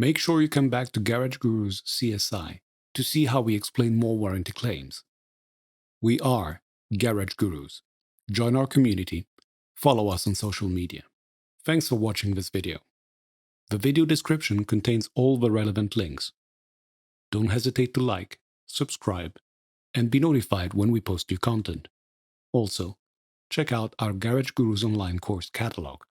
Make sure you come back to Garage Guru's CSI to see how we explain more warranty claims. We are Garage Gurus. Join our community. Follow us on social media. Thanks for watching this video. The video description contains all the relevant links. Don't hesitate to like, subscribe, and be notified when we post new content. Also, check out our Garage Gurus online course catalog.